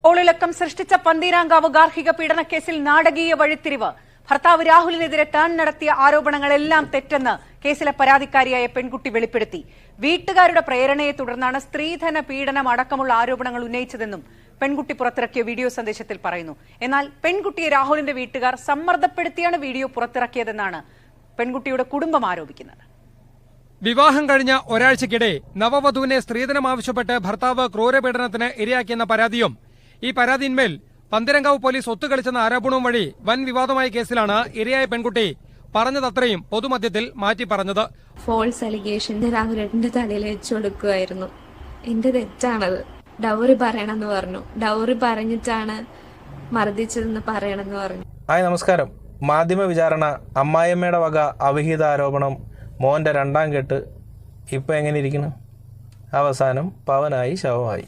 കോളിളക്കം സൃഷ്ടിച്ച പന്തീരാങ്കാവ് ഗാർഹിക പീഡനക്കേസിൽ നാടകീയ വഴിത്തിരിവ്. ഭർത്താവ് രാഹുലിനെതിരെ താൻ നടത്തിയ ആരോപണങ്ങളെല്ലാം തെറ്റെന്ന് കേസിലെ പരാതിക്കാരിയായ പെൺകുട്ടി വെളിപ്പെടുത്തി. വീട്ടുകാരുടെ പ്രേരണയെ തുടർന്നാണ് സ്ത്രീധന പീഡനം അടക്കമുള്ള ആരോപണങ്ങൾ ഉന്നയിച്ചതെന്നും പെൺകുട്ടി പുറത്തിറക്കിയ വീഡിയോ സന്ദേശത്തിൽ പറയുന്നു. എന്നാൽ പെൺകുട്ടിയെ രാഹുലിന്റെ വീട്ടുകാർ സമ്മർദ്ദപ്പെടുത്തിയാണ് വീഡിയോ പുറത്തിറക്കിയതെന്നാണ് പെൺകുട്ടിയുടെ കുടുംബം ആരോപിക്കുന്നത്. വിവാഹം കഴിഞ്ഞ ഒരാഴ്ചക്കിടെ നവവധുവിനെ സ്ത്രീധനം ആവശ്യപ്പെട്ട് ഭർത്താവ് ക്രൂരപീഡനത്തിന് ഇരയാക്കിയെന്ന പരാതിയും ഈ പരാതിയിന്മേൽ പന്തീരാങ്കാവ് പോലീസ് ഒത്തുകളിച്ചെന്ന ആരോപണവും വഴി വൻ വിവാദമായ കേസിലാണ് ഇരയായ പെൺകുട്ടി പറഞ്ഞതത്രയും പൊതുമധ്യത്തിൽ മാറ്റി പറഞ്ഞത്. ഫോൾസ് അലിഗേഷൻ രാഹുലേട്ടന്റെ തലയിൽ വെച്ചു കൊടുക്കുമായിരുന്നു. എന്റെ തെറ്റാണത്. ഡൗറി പറയണമെന്ന് പറഞ്ഞു. ഡൗറി പറഞ്ഞിട്ടാണ് മർദ്ദിച്ചതെന്ന് പറയണമെന്ന് പറഞ്ഞു. ഹായ്, നമസ്കാരം. മാധ്യമ വിചാരണ, അമ്മായിയമ്മയുടെ വക അവിഹിത ആരോപണം, മോന്റെ രണ്ടാം കെട്ട്. ഇപ്പൊ എങ്ങനെ ഇരിക്കുന്നു? അവസാനം പവനായി ശവമായി.